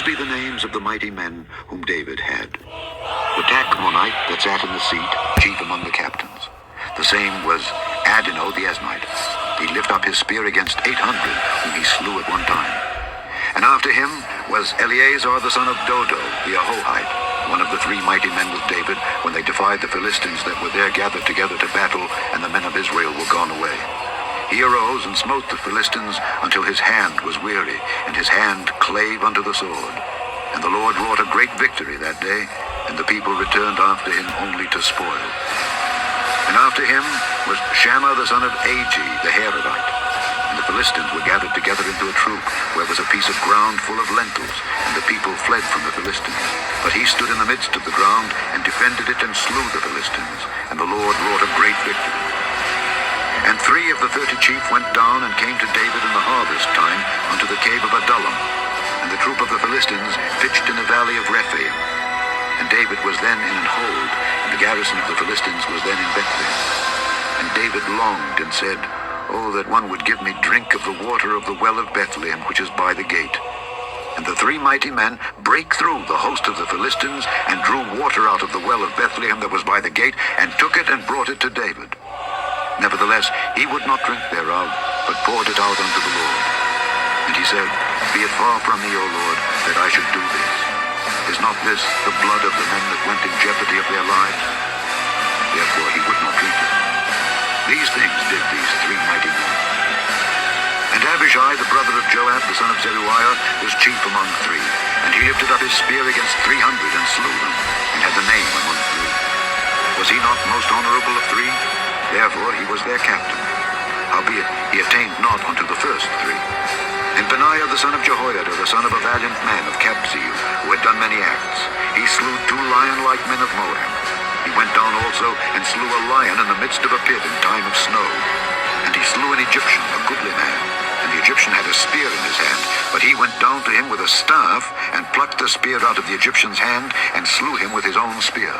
be the names of the mighty men whom David had. The Tachmonite that sat in the seat, chief among the captains. The same was Adino the Esmite. He lifted up his spear against 800, whom he slew at one time. And after him was Eleazar the son of Dodo, the Yahawahite, one of the three mighty men with David, when they defied the Philistines that were there gathered together to battle, and the men of Israel were gone away. He arose and smote the Philistines until his hand was weary, and his hand clave unto the sword. And the Lord wrought a great victory that day, and the people returned after him only to spoil. And after him was Shammah the son of Agi, the Harodite. And the Philistines were gathered together into a troop, where was a piece of ground full of lentils, and the people fled from the Philistines. But he stood in the midst of the ground, and defended it, and slew the Philistines. And the Lord wrought a great victory. And 3 of the 30 chief went down and came to David in the harvest time unto the cave of Adullam. And the troop of the Philistines pitched in the valley of Rephaim. And David was then in an hold, and the garrison of the Philistines was then in Bethlehem. And David longed and said, Oh, that one would give me drink of the water of the well of Bethlehem, which is by the gate. And the 3 mighty men brake through the host of the Philistines, and drew water out of the well of Bethlehem that was by the gate, and took it and brought it to David. Nevertheless, he would not drink thereof, but poured it out unto the Lord. And he said, Be it far from me, O Lord, that I should do this. Is not this the blood of the men that went in jeopardy of their lives? Therefore he would not drink it. These things did these 3 mighty men. And Abishai, the brother of Joab, the son of Zeruiah, was chief among 3. And he lifted up his spear against 300, and slew them, and had the name among 3. Was he not most honorable of 3? Therefore he was their captain. Howbeit he attained not unto the first 3. And Benaiah the son of Jehoiada, the son of a valiant man of Kabzeel, who had done many acts, he slew 2 lion-like men of Moab. He went down also and slew a lion in the midst of a pit in time of snow. And he slew an Egyptian, a goodly man. And the Egyptian had a spear in his hand, but he went down to him with a staff, and plucked the spear out of the Egyptian's hand, and slew him with his own spear.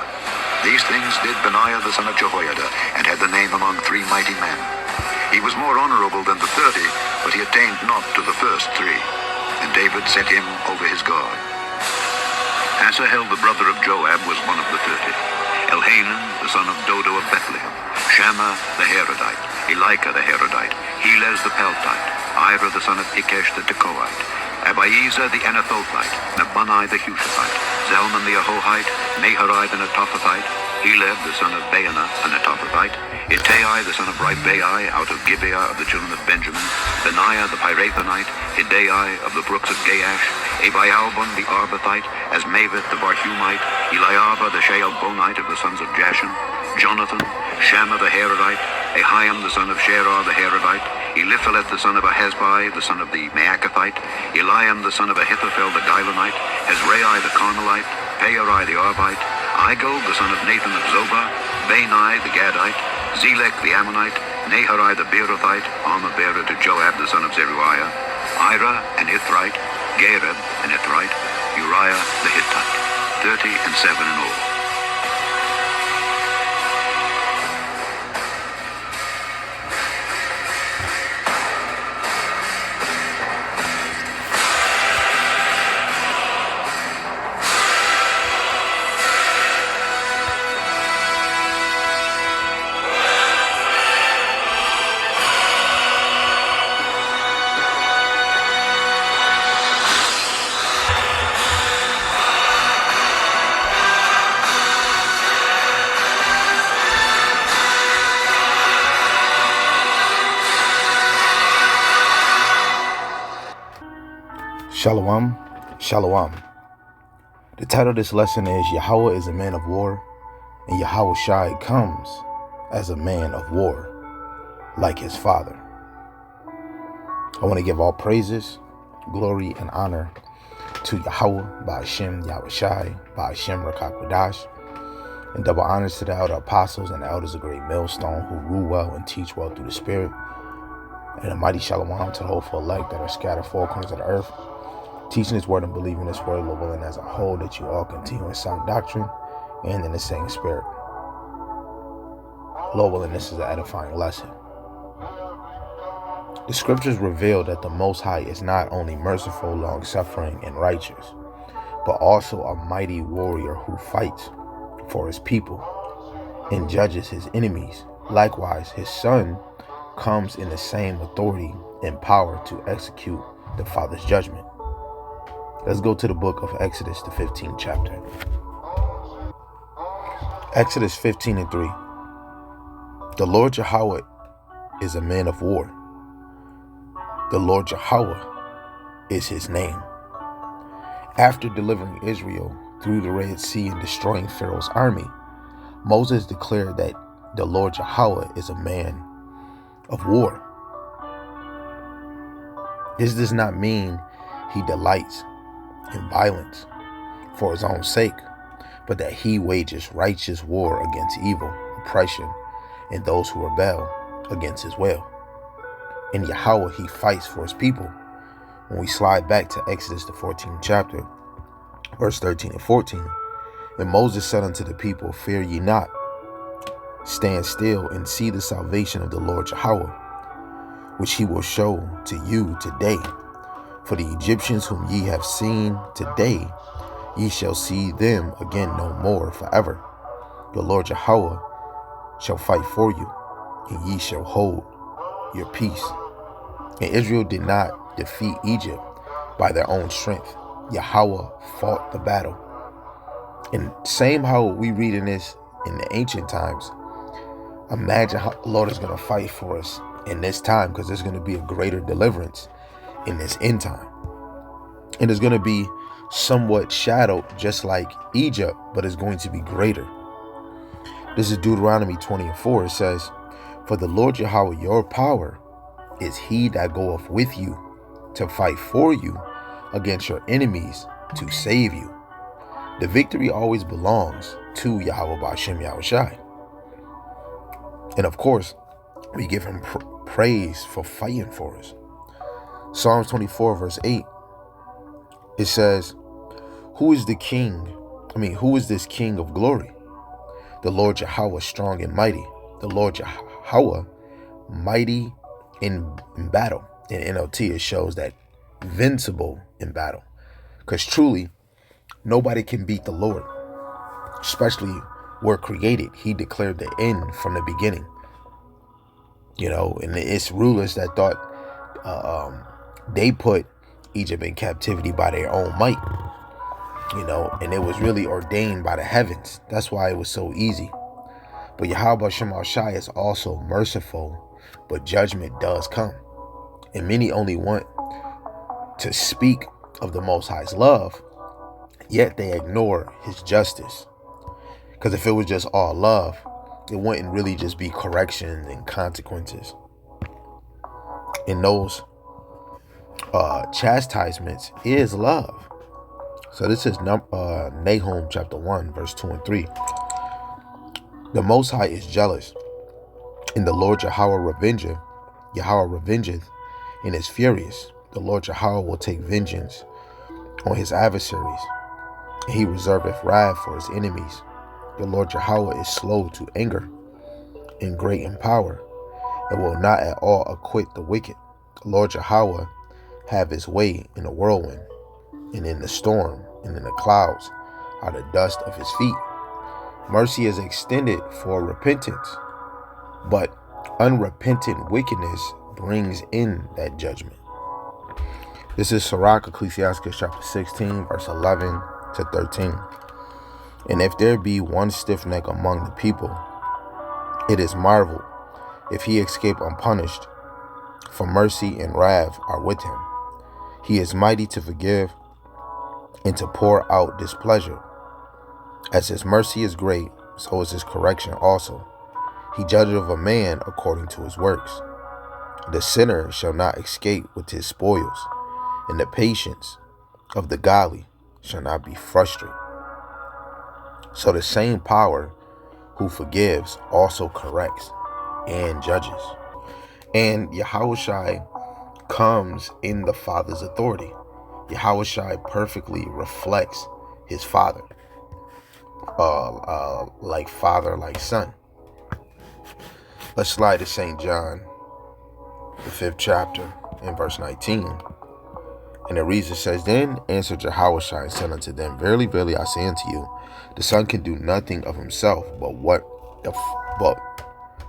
These things did Benaiah the son of Jehoiada, and had the name among 3 mighty men. He was more honorable than the 30, but he attained not to the first 3. And David set him over his guard. Asahel the brother of Joab was one of the 30. Elhanan the son of Dodo of Bethlehem. Shammah the Harodite. Elika the Harodite. Helez the Peltite. Ira the son of Ikesh the Tekoite. Abiezer the Anathothite. Nabani the Hushite. Zalman the Ahohite. Naharai the Netophathite. Heleb the son of Baanah, a Netophathite. Ittai the son of Ribai out of Gibeah of the children of Benjamin. Benaiah the Pirathonite. Hidai of the brooks of Gaash. Abialbon the Arbathite. Asmaveth the Barhumite. Eliabah the Shaalbonite of the sons of Jashan. Jonathan. Shammah the Harodite. Ahiam the son of Sherah the Harodite. Eliphalet the son of Ahasbai, the son of the Maacathite. Eliam the son of Ahithophel the Gilonite. Hezrai the Carmelite. Peorai the Arbite. Igol the son of Nathan of Zobah. Bani the Gadite. Zelek the Ammonite. Naharai the Beerothite, armor-bearer to Joab the son of Zeruiah. Ira an Ithrite. Gareb an Ithrite. Uriah the Hittite. 37 in all. Shalom, Shalom. The title of this lesson is Yahawah is a man of war, and Yahawashi comes as a man of war, like his father. I want to give all praises, glory, and honor to Yahawah, by Hashem, Yahawashi, by Hashem, Rakakwadash, and double honors to the elder apostles and the elders of Great Millstone who rule well and teach well through the Spirit, and a mighty Shalom to the hopeful elect that are scattered 4 corners of the earth, teaching his word and believing his word, Lord willing, as a whole, that you all continue in sound doctrine and in the same spirit. Lord willing, this is an edifying lesson. The scriptures reveal that the Most High is not only merciful, long-suffering, and righteous, but also a mighty warrior who fights for his people and judges his enemies. Likewise, his son comes in the same authority and power to execute the Father's judgment. Let's go to the book of Exodus, the 15th chapter. Exodus 15:3. The Lord Yahawah is a man of war. The Lord Yahawah is his name. After delivering Israel through the Red Sea and destroying Pharaoh's army, Moses declared that the Lord Yahawah is a man of war. This does not mean he delights in violence for his own sake, but that he wages righteous war against evil, oppression, and those who rebel against his will. In Yahawah, he fights for his people. When we slide back to Exodus, the 14th chapter, verse 13 and 14, and Moses said unto the people, Fear ye not, stand still and see the salvation of the Lord Yahawah, which he will show to you today. For the Egyptians whom ye have seen today, ye shall see them again no more forever. The Lord Yahawah shall fight for you, and ye shall hold your peace. And Israel did not defeat Egypt by their own strength. Yahawah fought the battle. And same how we read in this in the ancient times, imagine how the Lord is going to fight for us in this time, because there's going to be a greater deliverance in this end time. And it's going to be somewhat shadowed just like Egypt, but it's going to be greater. This is Deuteronomy 20:4. It says, For the Lord Yahawah, your power, is he that goeth with you to fight for you against your enemies to save you. The victory always belongs to Yahawah Ba'Shem Yahawashi. And of course, we give him praise for fighting for us. Psalms 24 verse 8, it says, Who is this king of glory? The Lord Yahawah strong and mighty. The Lord Yahawah mighty in battle. In NLT, it shows that invincible in battle. Because truly, nobody can beat the Lord. Especially were created. He declared the end from the beginning. And it's rulers that thought they put Egypt in captivity by their own might. And it was really ordained by the heavens. That's why it was so easy. But Yahawashi Ba'Shem Yahawashi is also merciful, but judgment does come. And many only want to speak of the Most High's love, yet they ignore his justice. Because if it was just all love, it wouldn't really just be corrections and consequences. And those chastisements is love. So this is Nahum chapter 1, verse 2 and 3. The Most High is jealous, and the Lord Yahawah revengeth, and is furious. The Lord Yahawah will take vengeance on his adversaries, and he reserveth wrath for his enemies. The Lord Yahawah is slow to anger, and great in power, and will not at all acquit the wicked. The Lord Yahawah have his way in the whirlwind, and in the storm, and in the clouds are the dust of his feet. Mercy is extended for repentance, but unrepentant wickedness brings in that judgment. This is Sirach, Ecclesiastes chapter 16, verse 11 to 13. And if there be one stiff neck among the people, it is marvel if he escape unpunished, for mercy and wrath are with him. He is mighty to forgive and to pour out displeasure. As his mercy is great, so is his correction also. He judgeth a man according to his works. The sinner shall not escape with his spoils, and the patience of the godly shall not be frustrated. So the same power who forgives also corrects and judges. And Yahawashi comes in the Father's authority. Yahawashi perfectly reflects his Father. Like father, like son. Let's slide to St. John, the 5th chapter, in verse 19. And the reason says, Then answered Yahawashi and said unto them, Verily, verily, I say unto you, the Son can do nothing of himself, but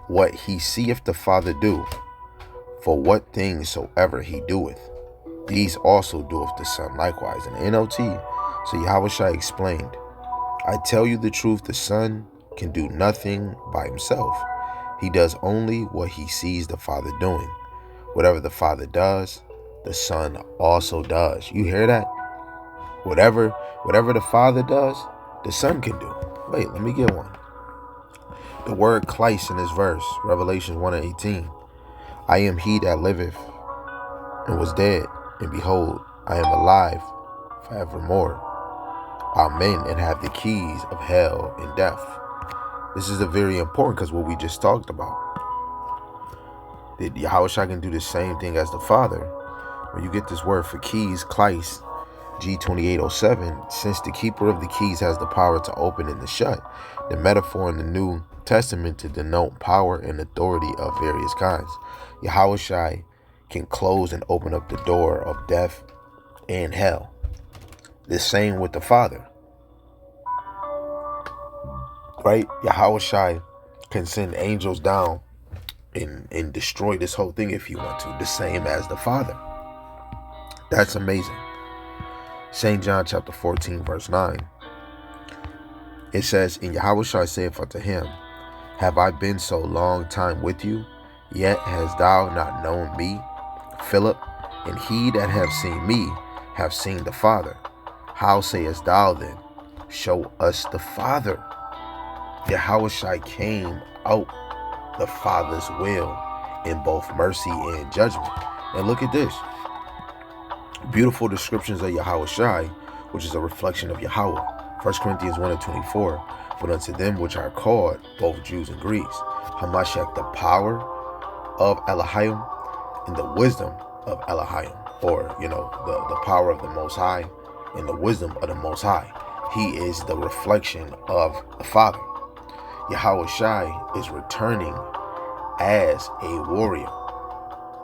what he seeth the Father do. For what things soever he doeth, these also doeth the Son likewise. In the NLT, so Yahawashi explained, I tell you the truth, the Son can do nothing by himself. He does only what he sees the Father doing. Whatever the Father does, the Son also does. You hear that? Whatever the Father does, the Son can do. Wait, let me get one. The word Christ in this verse, Revelation 1:18. I am he that liveth and was dead, and behold, I am alive forevermore. Amen, and have the keys of hell and death. This is a very important because what we just talked about. That Yahawashi can do the same thing as the Father. When you get this word for keys, Christ, G2807, since the keeper of the keys has the power to open and to shut, the metaphor in the New Testament to denote power and authority of various kinds. Yahawashi can close and open up the door of death and hell. The same with the Father. Right? Yahawashi can send angels down and destroy this whole thing if you want to. The same as the Father. That's amazing. St. John chapter 14 verse 9. It says, And Yahawashi saith unto him, Have I been so long time with you, yet hast thou not known me, Philip? And he that hath seen me hath seen the Father. How sayest thou then, Show us the Father? Yahawashi came out the Father's will in both mercy and judgment. And look at this. Beautiful descriptions of Yahawashi, which is a reflection of Yahawah. 1 Corinthians 1:24. But unto them which are called, both Jews and Greeks, Hamashiach, the power of Elohim and the wisdom of Elohim. Or, the power of the Most High and the wisdom of the Most High. He is the reflection of the Father. Yahawashi is returning as a warrior.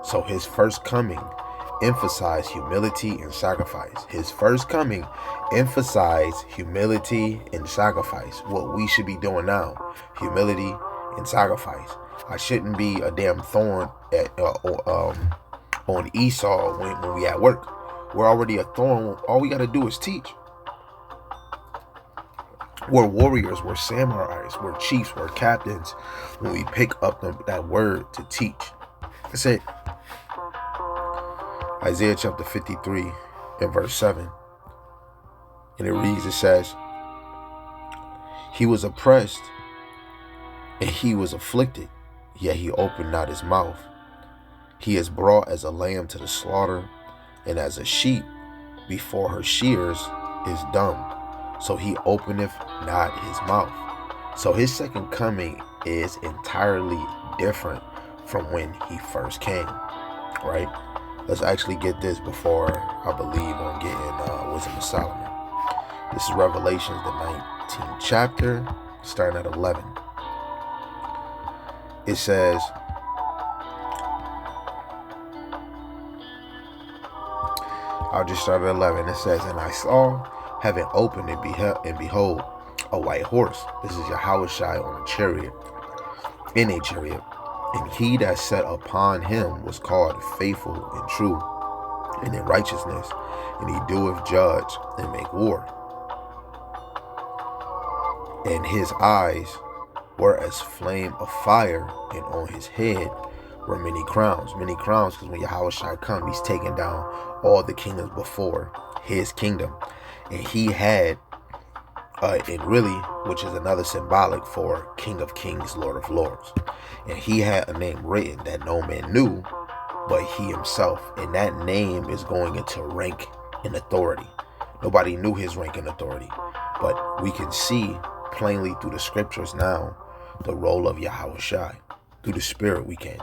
So his first coming emphasized humility and sacrifice. His first coming emphasized humility and sacrifice. What we should be doing now, humility and sacrifice. I shouldn't be a damn thorn on Esau when we at work. We're already a thorn. All we got to do is teach. We're warriors, we're samurais, we're chiefs, we're captains when we pick up that word to teach. That's it. Isaiah chapter 53 and verse 7. And it reads, it says, He was oppressed and he was afflicted, yet he opened not his mouth. He is brought as a lamb to the slaughter, and as a sheep before her shears is dumb. So he openeth not his mouth. So his second coming is entirely different from when he first came, right? Let's actually get this before I believe on getting Wisdom of Solomon. This is Revelations, the 19th chapter, starting at 11. It says, I'll just start at 11. It says, And I saw having opened and behold, a white horse. This is Yahawashi on a chariot, in a chariot. And he that sat upon him was called faithful and true, and in righteousness, and he doeth judge and make war. And his eyes were as flame of fire, and on his head were many crowns. Many crowns, because when Yahawashi come, he's taking down all the kingdoms before his kingdom. And he had, and really, which is another symbolic for King of Kings, Lord of Lords. And he had a name written that no man knew but he himself. And that name is going into rank and authority. Nobody knew his rank and authority. But we can see plainly through the scriptures now the role of Yahawashi. Through the Spirit we can.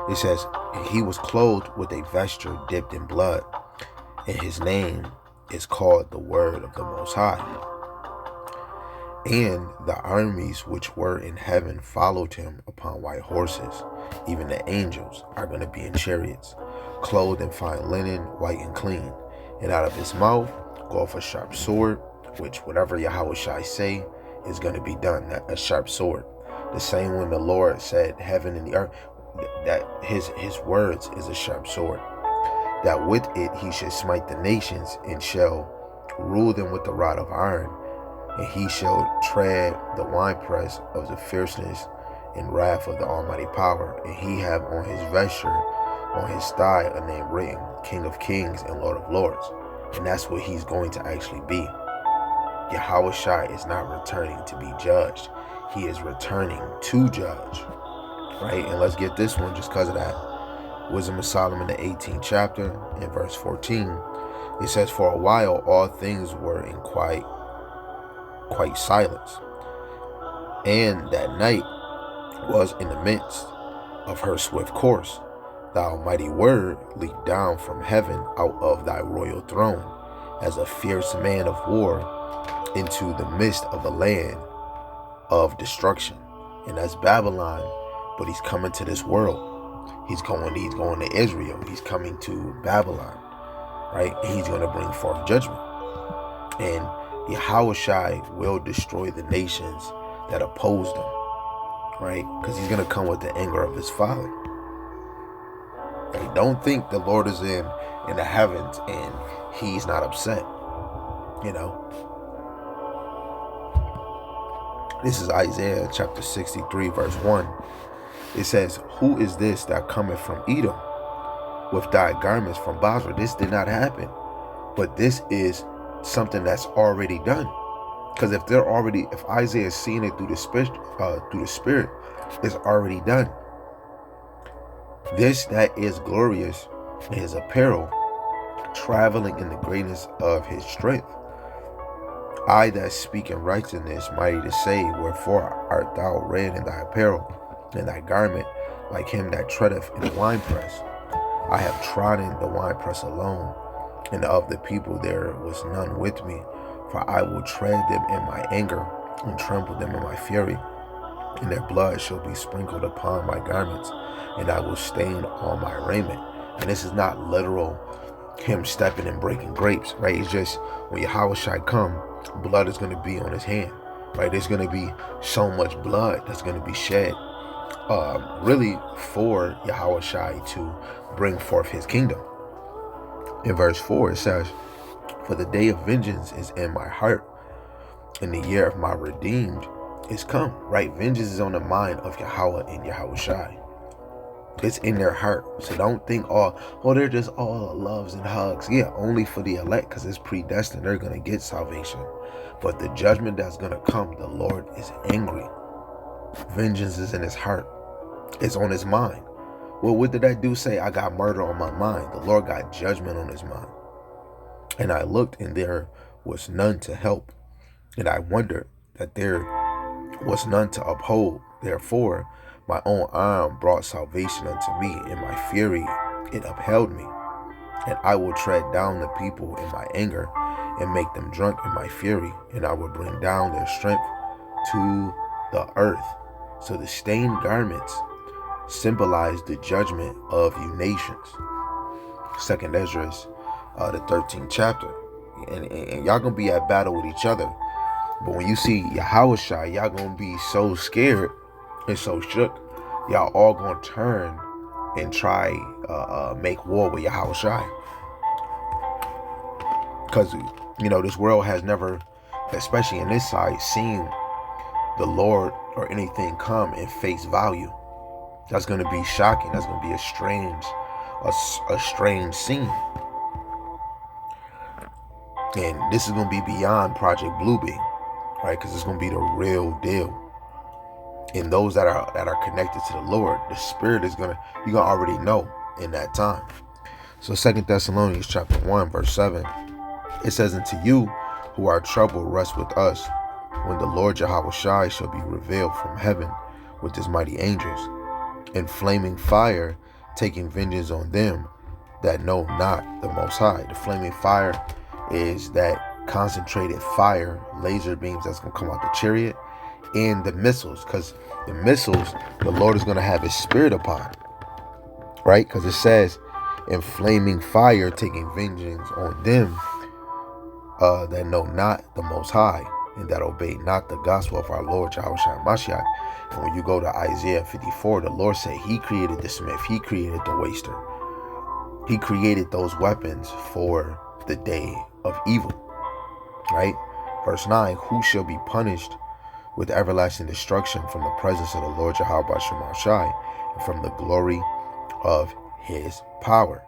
It says, and he was clothed with a vesture dipped in blood, and his name is called the Word of the Most High. And the armies which were in heaven followed him upon white horses. Even the angels are going to be in chariots, clothed in fine linen, white and clean. and out of his mouth goeth a sharp sword, which whatever Yahawashi say is going to be done. A sharp sword. The same when the Lord said heaven and the earth, that his words is a sharp sword, that with it he should smite the nations, and shall rule them with the rod of iron, and he shall tread the winepress of the fierceness and wrath of the Almighty power. And he have on his vesture, on his thigh, a name written, King of Kings and Lord of Lords. And that's what he's going to actually be. Yahawashi is not returning to be judged. He is returning to judge. Right? And let's get this one just because of that. Wisdom of Solomon, the 18th chapter, in verse 14. It says, for a while all things were in quite silence, and that night was in the midst of her swift course. The Almighty word leaped down from heaven out of thy royal throne, as a fierce man of war, into the midst of the land of destruction. And that's Babylon, but he's coming to this world. He's going to Israel. He's coming to Babylon, right? And he's going to bring forth judgment. And Yahawashi will destroy the nations that oppose them, right? Because he's going to come with the anger of his Father. Right? Don't think the Lord is in the heavens and he's not upset, you know? This is Isaiah chapter 63, verse 1. It says, who is this that cometh from Edom with thy garments from Basra? This did not happen, but this is something that's already done. Because if Isaiah is seeing it through the Spirit, it's already done. This that is glorious in his apparel, traveling in the greatness of his strength. I that speak in righteousness, mighty to save, wherefore art thou red in thy apparel, and thy garment like him that treadeth in the winepress. I have trodden the winepress alone, and of the people there was none with me. For I will tread them in my anger, and trample them in my fury, and their blood shall be sprinkled upon my garments, and I will stain all my raiment. And this is not literal him stepping and breaking grapes, right? It's just when Yahawashi come, blood is going to be on his hand, right? There's going to be so much blood that's going to be shed, really for Yahawashi to bring forth his kingdom. In verse 4 it says, for the day of vengeance is in my heart, and the year of my redeemed is come. Right? Vengeance is on the mind of Yahawah and Yahawashi. It's in their heart. So don't think, they're just all loves and hugs. Yeah, only for the elect, because it's predestined. They're going to get salvation. But the judgment that's going to come, the Lord is angry. Vengeance is in his heart. It's on his mind. Well, what did that do say? I got murder on my mind. The Lord got judgment on his mind. And I looked, and there was none to help. And I wondered that there was none to uphold. Therefore, my own arm brought salvation unto me. In my fury, it upheld me. And I will tread down the people in my anger, and make them drunk in my fury. And I will bring down their strength to the earth. So the stained garments symbolize the judgment of you nations. 2nd Ezra, the 13th chapter. And y'all gonna be at battle with each other. But when you see Yahawashi, y'all gonna be so scared and so shook. Y'all all gonna turn and try make war with Yahawashi. Because, this world has never, especially in this side, seen the Lord or anything come in face value. That's going to be shocking. That's going to be a strange scene. And this is going to be beyond Project Bluebeam, right? Because it's going to be the real deal. And those that are connected to the Lord, the Spirit is you're going to already know in that time. So 2 Thessalonians chapter 1, verse 7, it says, unto you who are troubled, rest with us, when the Lord Yahawashi shall be revealed from heaven with his mighty angels, in flaming fire, taking vengeance on them that know not the Most High. The flaming fire is that concentrated fire, laser beams that's going to come out the chariot, and the missiles, because the missiles, the Lord is going to have his Spirit upon, right? Because it says and flaming fire, taking vengeance on them that know not the Most High, and that obey not the gospel of our Lord Yahawashi Mashiach. And when you go to Isaiah 54, the Lord said he created the smith, he created the waster, he created those weapons for the day of evil, right? Verse 9, who shall be punished with everlasting destruction from the presence of the Lord Yahawashi and from the glory of his power.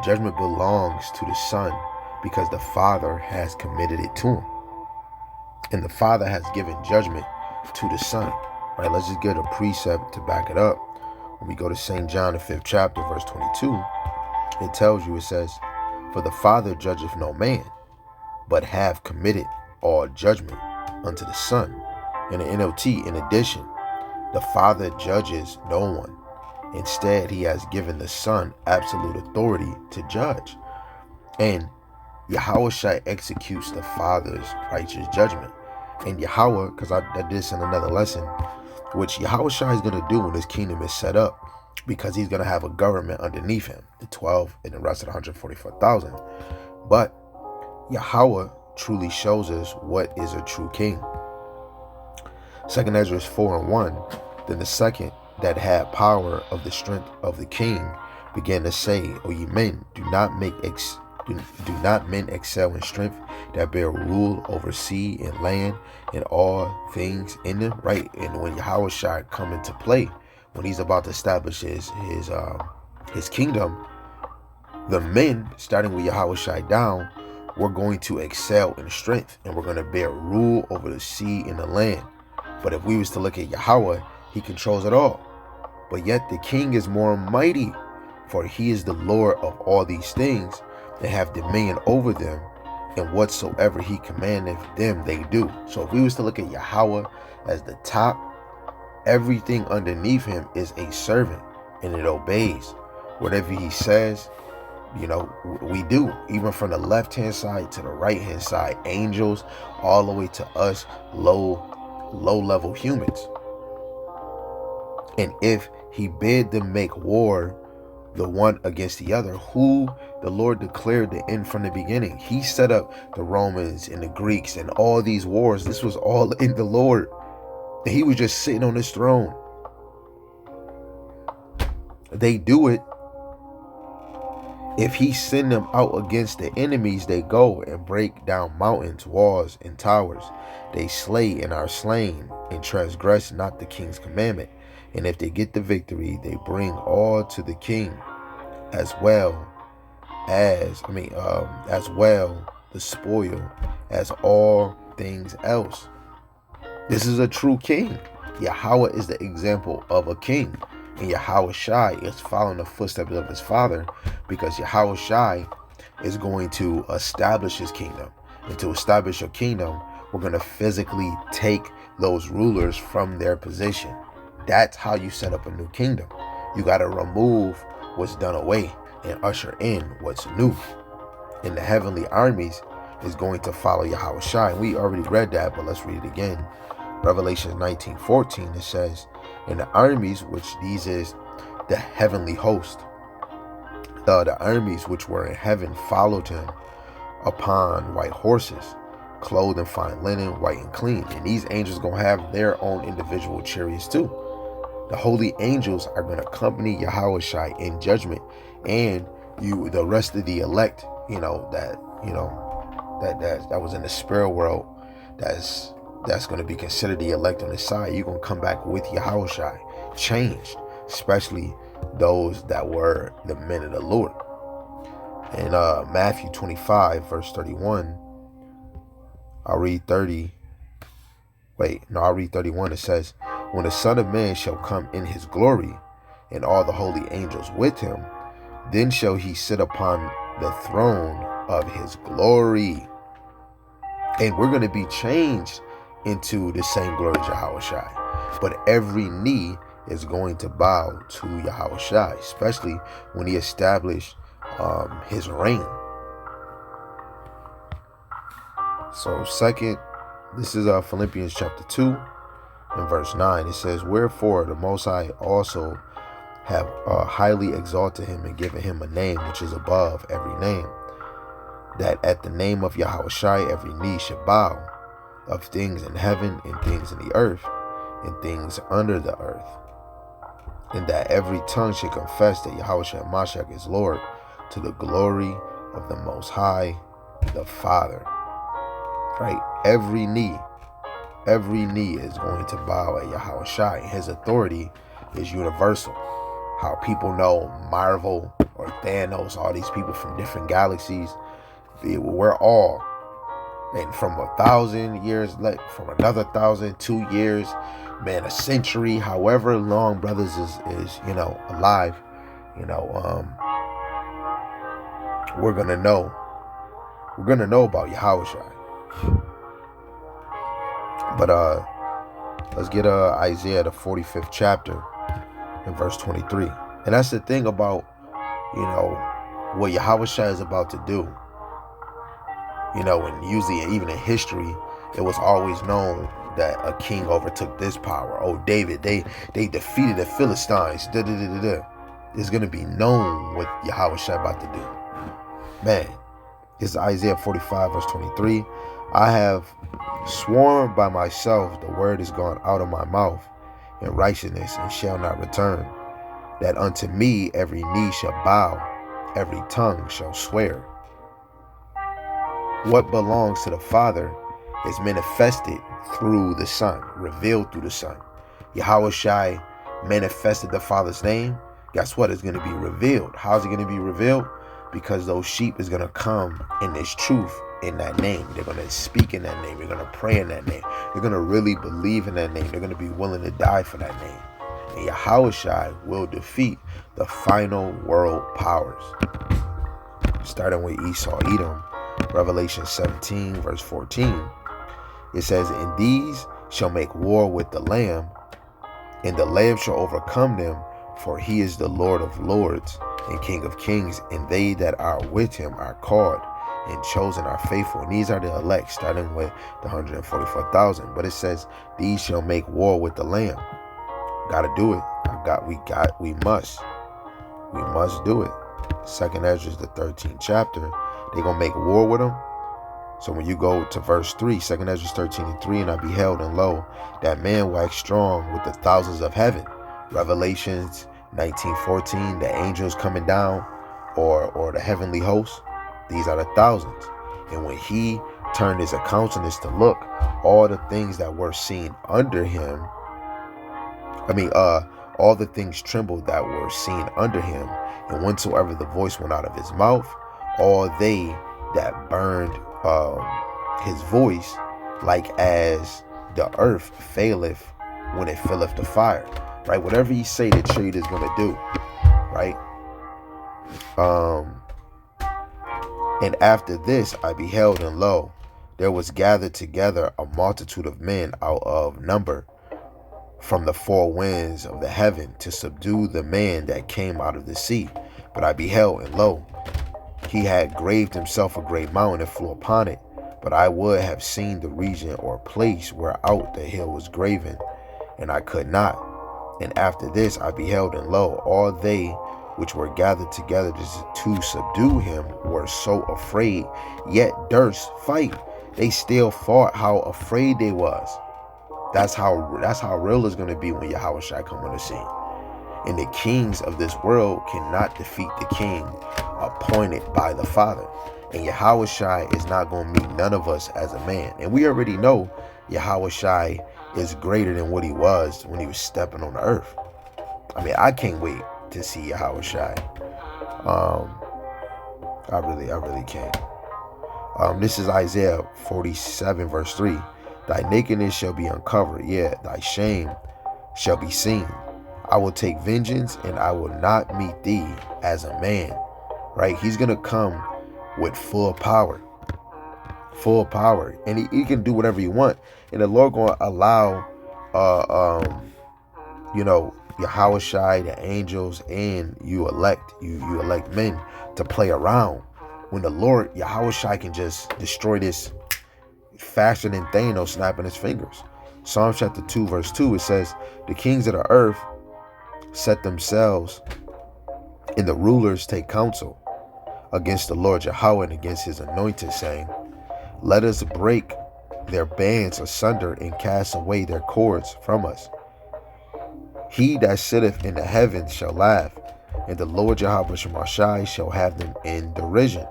Judgment belongs to the Son because the Father has committed it to him. And the Father has given judgment to the Son. Right, let's just get a precept to back it up. When we go to St. John, the 5th chapter, verse 22, it tells you, it says, for the Father judgeth no man, but have committed all judgment unto the Son. In the NLT, in addition, the Father judges no one. Instead, he has given the Son absolute authority to judge. And Yahawashi executes the Father's righteous judgment. And Yahawah, because I did this in another lesson, which Yahawashi is going to do when his kingdom is set up, because he's going to have a government underneath him, the 12 and the rest of the 144,000. But Yahawah truly shows us what is a true king. 2 Ezra 4:1, then the second that had power of the strength of the king began to say, O ye men, do not men excel in strength that bear rule over sea and land and all things in them, right? And when Yahawashi come into play, when he's about to establish his kingdom, the men, starting with Yahawashi down, we're going to excel in strength, and we're going to bear rule over the sea and the land. But if we was to look at Yahawah, he controls it all. But yet the king is more mighty, for he is the Lord of all these things, and have dominion over them, and whatsoever he commandeth them they do. So if we was to look at Yahawah as the top, everything underneath him is a servant, and it obeys. Whatever he says, we do. Even from the left-hand side to the right-hand side, angels, all the way to us low-level humans. And if he bid them make war, the one against the other, who the Lord declared the end from the beginning. He set up the Romans and the Greeks and all these wars. This was all in the Lord. And he was just sitting on his throne. They do it. If he send them out against the enemies, they go and break down mountains, walls, and towers. They slay and are slain, and transgress not the king's commandment. And if they get the victory, they bring all to the king, as well the spoil as all things else. This is a true king. Yahawah is the example of a king. And Yahawashi is following the footsteps of his father, because Yahawashi is going to establish his kingdom. And to establish your kingdom, we're going to physically take those rulers from their position. That's how you set up a new kingdom. You got to remove what's done away and usher in what's new. And the heavenly armies is going to follow Yahawashi. And we already read that, but let's read it again. Revelation 19:14, it says, and the armies, which these is the heavenly host, the armies which were in heaven followed him upon white horses, clothed in fine linen, white and clean. And these angels going to have their own individual chariots too. The holy angels are going to accompany Yahawashi in judgment, and the rest of the elect, that was in the spirit world, that's going to be considered the elect on his side. You're going to come back with Yahawashi, changed, especially those that were the men of the Lord. In Matthew 25, verse 31, I'll read 31. It says, when the Son of Man shall come in his glory, and all the holy angels with him, then shall he sit upon the throne of his glory. And we're going to be changed into the same glory of Yahawashi. But every knee is going to bow to Yahawashi, especially when he established his reign. So second, this is Philippians chapter 2 and verse 9. It says, wherefore the Most High also have highly exalted him and given him a name which is above every name, that at the name of Yahawashi every knee should bow, of things in heaven and things in the earth and things under the earth, and that every tongue should confess that Yahawashi Mashiach is Lord, to the glory of the Most High, the Father. Right? Every knee is going to bow at Yahawashi. His authority is universal. How people know Marvel or Thanos, all these people from different galaxies, we're all, and from 1,000 years, from another 1,000, 2 years, man, a century, however long brothers is alive, we're gonna know about Yahawashi. But let's get Isaiah the 45th chapter in verse 23. And that's the thing about what Yahawashi is about to do. And usually even in history, it was always known that a king overtook this power. Oh, David, they defeated the Philistines. It's going to be known what Yahawashi about to do. Man, it's Isaiah 45 verse 23. I have sworn by myself, the word is gone out of my mouth in righteousness and shall not return, that unto me every knee shall bow, every tongue shall swear. What belongs to the Father is manifested through the Son, revealed through the Son. Yahawashi manifested the Father's name. Guess what? It's going to be revealed. How's it going to be revealed? Because those sheep is going to come in this truth in that name. They're going to speak in that name. They're going to pray in that name. They're going to really believe in that name. They're going to be willing to die for that name. And Yahawashi will defeat the final world powers. Starting with Esau, Edom, Revelation 17 verse 14. It says, and these shall make war with the Lamb, and the Lamb shall overcome them, for he is the Lord of lords and King of kings, and they that are with him are called and chosen, are faithful. And these are the elect, starting with the 144,000. But it says, these shall make war with the Lamb. Gotta do it. We must do it. Second Ezra, the 13th chapter. They're gonna make war with them. So when you go to verse 3, 2 Ezra 13 and 3, and I beheld, and lo, that man waxed strong with the thousands of heaven. Revelations 19:14, the angels coming down, or the heavenly hosts. These are the thousands. And when he turned his countenance to look, all the things that were seen under him, all the things trembled that were seen under him, and whensoever the voice went out of his mouth, all they that burned his voice, like as the earth faileth when it filleth the fire. Right? Whatever he say the trade is going to do. Right? And after this I beheld, and lo, there was gathered together a multitude of men out of number from the four winds of the heaven to subdue the man that came out of the sea. But I beheld, and lo, he had graved himself a great mountain and flew upon it. But I would have seen the region or place whereout the hill was graven, and I could not. And after this I beheld, and lo, all they which were gathered together to subdue him were so afraid, yet durst fight. They still fought how afraid they was. That's how real it's going to be when Yahawashi come on the scene. And the kings of this world cannot defeat the king appointed by the Father. And Yahawashi is not going to meet none of us as a man. And we already know Yahawashi is greater than what he was when he was stepping on the earth. I can't wait to see Yahawashi. I really can't. This is Isaiah 47 verse 3. Thy nakedness shall be uncovered, yea, thy shame shall be seen. I will take vengeance, and I will not meet thee as a man. Right? He's going to come with full power. Full power. And he can do whatever he want. And the Lord going to allow, Yahawashi, the angels, and you elect men to play around. When the Lord, Yahawashi, can just destroy this faster than Thanos snapping his fingers. Psalm chapter 2 verse 2, it says, the kings of the earth set themselves, and the rulers take counsel against the Lord Yahawah and against his anointed, saying, let us break their bands asunder and cast away their cords from us. He that sitteth in the heavens shall laugh, and the Lord Yahawashi shall have them in derision.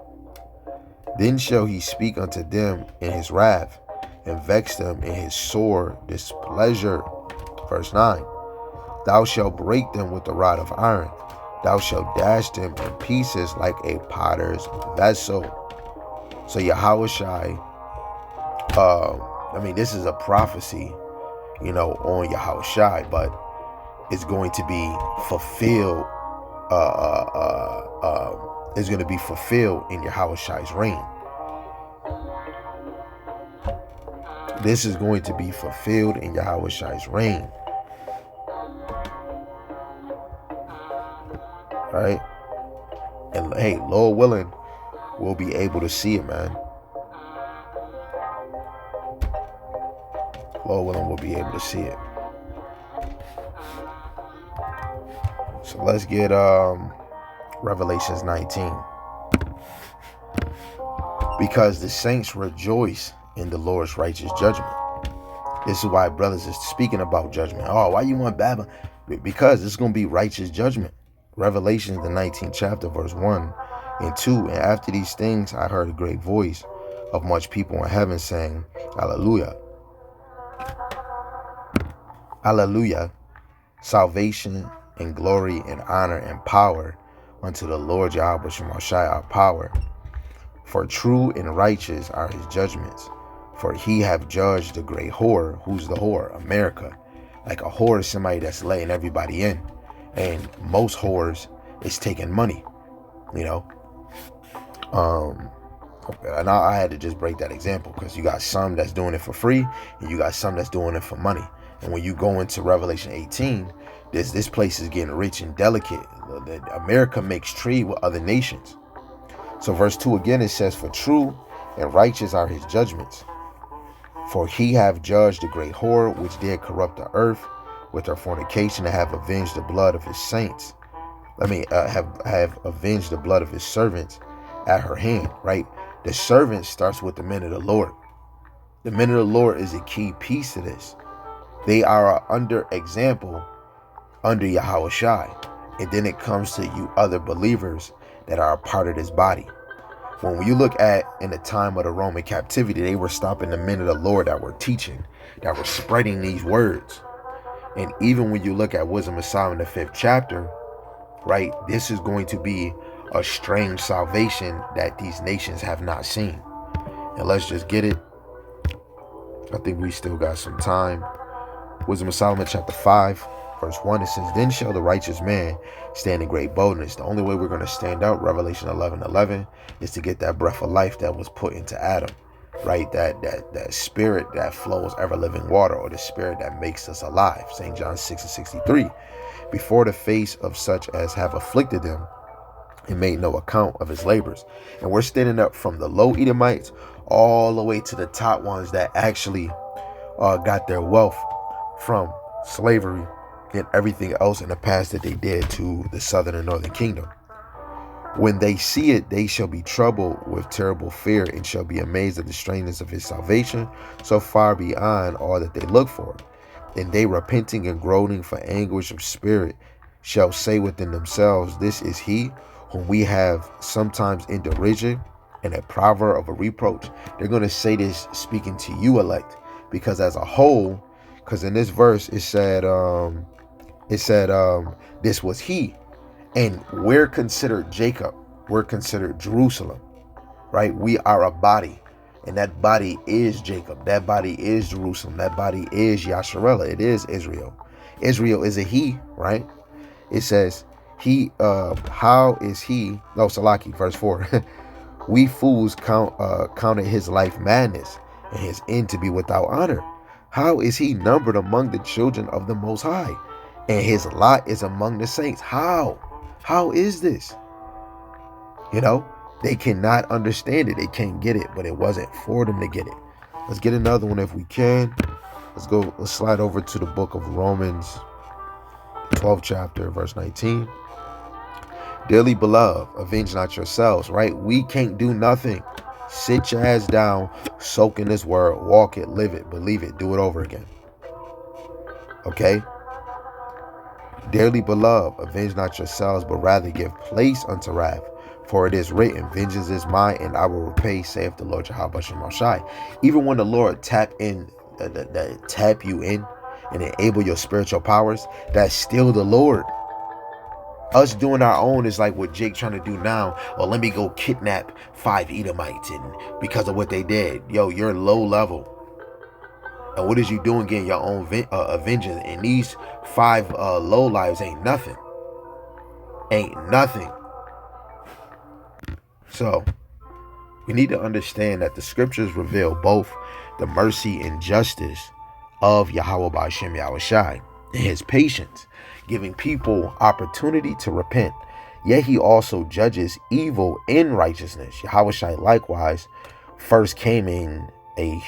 Then shall he speak unto them in his wrath, and vex them in his sore displeasure. Verse 9. Thou shalt break them with the rod of iron. Thou shalt dash them in pieces like a potter's vessel. So Yahawashi, this is a prophecy, on Yahawashi, but it's going to be fulfilled. Is going to be fulfilled in Yahawashi's reign. This is going to be fulfilled in Yahawashi's reign. Right? And hey, Lord willing, we'll be able to see it, man. Lord willing, we'll be able to see it. So let's get Revelations 19. Because the saints rejoice in the Lord's righteous judgment. This is why brothers is speaking about judgment. Oh, why you want Babylon? Because it's going to be righteous judgment. Revelation, the 19th chapter, verse 1 and 2. And after these things, I heard a great voice of much people in heaven saying, Hallelujah. Hallelujah. Salvation and glory and honor and power unto the Lord Yahawashi our power. For true and righteous are his judgments. For he have judged the great whore. Who's the whore? America. Like a whore is somebody that's letting everybody in. And most whores is taking money, And I had to just break that example because you got some that's doing it for free and you got some that's doing it for money. And when you go into Revelation 18, this place is getting rich and delicate. America makes trade with other nations. So verse 2 again, it says, for true and righteous are his judgments. For he have judged the great whore, which did corrupt the earth with her fornication, and have avenged the blood of his saints. Have avenged the blood of his servants at her hand, right? The servant starts with the men of the Lord. The men of the Lord is a key piece to this. They are under example under Yahawashi. And then it comes to you other believers that are a part of this body. When you look at in the time of the Roman captivity, they were stopping the men of the Lord that were teaching, that were spreading these words. And even when you look at Wisdom of Solomon, the 5th chapter, right, this is going to be a strange salvation that these nations have not seen. And let's just get it. I think we still got some time. Wisdom of Solomon, chapter 5, verse 1, it says, then shall the righteous man stand in great boldness. The only way we're going to stand out, Revelation 11:11, is to get that breath of life that was put into Adam. Right, that spirit that flows ever living water, or the spirit that makes us alive. St. John 6:63. Before the face of such as have afflicted them, and made no account of his labors. And we're standing up from the low Edomites all the way to the top ones that actually got their wealth from slavery and everything else in the past that they did to the southern and northern kingdom. When they see it, they shall be troubled with terrible fear, and shall be amazed at the strangeness of his salvation, so far beyond all that they look for. And they, repenting and groaning for anguish of spirit, shall say within themselves, this is he whom we have sometimes in derision and a proverb of a reproach. They're going to say this speaking to you, elect, because as a whole, because in this verse it said this was he. And we're considered Jacob. We're considered Jerusalem, right? We are a body. And that body is Jacob. That body is Jerusalem. That body is Yasharella. It is Israel. Israel is a he, right? It says, how is he? No, Salaki, verse 4. We fools counted his life madness, and his end to be without honor. How is he numbered among the children of the Most High? And his lot is among the saints. How? How is this? They cannot understand it. They can't get it, but it wasn't for them to get it. Let's get another one if we can. Let's slide over to the book of Romans, 12th chapter, verse 19. Dearly beloved, avenge not yourselves, right? We can't do nothing. Sit your ass down, soak in this word, walk it, live it, believe it, do it over again. Okay? Dearly beloved, avenge not yourselves, but rather give place unto wrath. For it is written, vengeance is mine, and I will repay, saith the Lord Yahawashi. Even when the Lord tap you in and enable your spiritual powers, that's still the Lord. Us doing our own is like what Jake trying to do now. Well, let me go kidnap 5 Edomites, and because of what they did. Yo, you're low level. And what is you doing getting your own vengeance? And these 5 low lives ain't nothing. Ain't nothing. So, we need to understand that the scriptures reveal both the mercy and justice of Yahawah Ba'Shem Yahawashi and his patience, giving people opportunity to repent. Yet he also judges evil in righteousness. Yahawashi likewise first came in a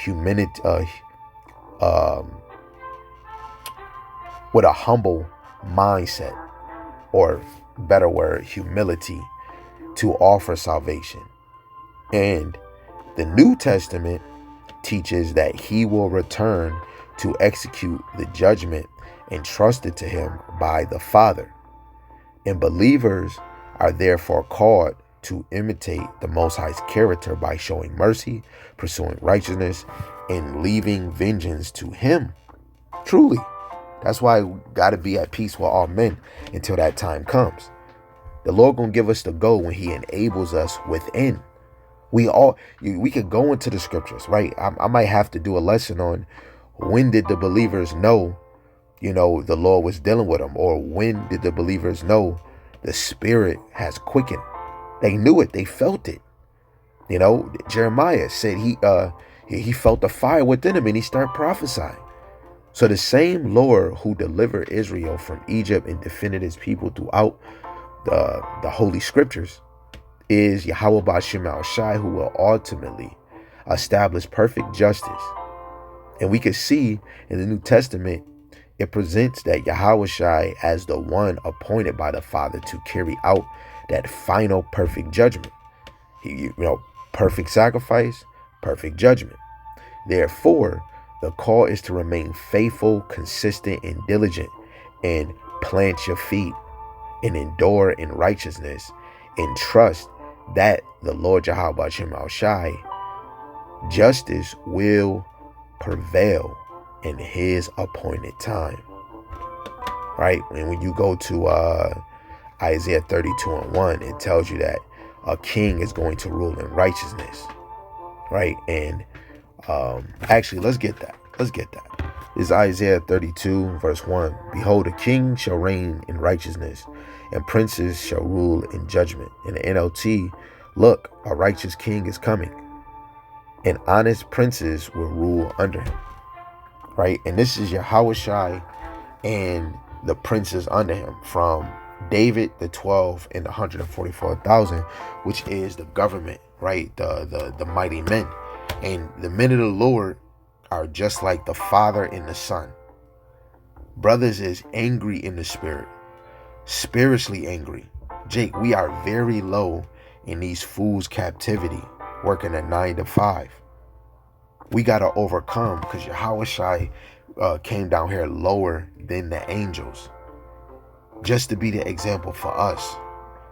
with a humble mindset, or better word, humility, to offer salvation. And the New Testament teaches that he will return to execute the judgment entrusted to him by the Father. And believers are therefore called to imitate the Most High's character by showing mercy, pursuing righteousness, and leaving vengeance to him. Truly. That's why we got to be at peace with all men until that time comes. The Lord gonna give us the go when he enables us within. We could go into the scriptures, right? I might have to do a lesson on when did the believers know, the Lord was dealing with them, or when did the believers know the Spirit has quickened? They knew it, they felt it. Jeremiah said he felt the fire within him, and he started prophesying. So the same Lord who delivered Israel from Egypt and defended his people throughout the Holy Scriptures is Yahawah Ba'Shem Yahawashi, who will ultimately establish perfect justice. And we can see in the New Testament, it presents that Yahawashi as the one appointed by the Father to carry out that final perfect judgment. Perfect sacrifice, perfect judgment. Therefore, the call is to remain faithful, consistent, and diligent, and plant your feet and endure in righteousness, and trust that the Lord Yahawah Ba'Shem Yahawashi justice will prevail in his appointed time. Right? And when you go to Isaiah 32:1, it tells you that a king is going to rule in righteousness. Right? And actually, let's get that. This is Isaiah 32, verse 1. Behold, a king shall reign in righteousness, and princes shall rule in judgment. In the NLT, look, a righteous king is coming, and honest princes will rule under him. Right? And this is Yahawashi and the princes under him, from David, the 12 and the 144,000, which is the government, right? The mighty men. And the men of the Lord are just like the Father and the Son. Brothers is angry in the spirit, spiritually angry. Jake, we are very low in these fools' captivity, working at 9 to 5. We got to overcome, because Yahawashi came down here lower than the angels, just to be the example for us.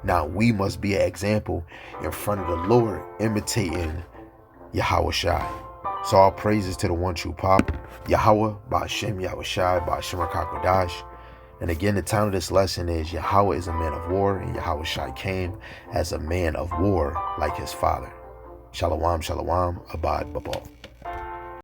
Now we must be an example in front of the Lord, imitating Yahawashi. So all praises to the one true Pop, Yahawah Ba'Shem Yahawashi Ba'Shem HaKadosh. And again, the title of this lesson is Yahawah is a man of war, and Yahawashi came as a man of war like his father. Shalom, shalom, abad, babal.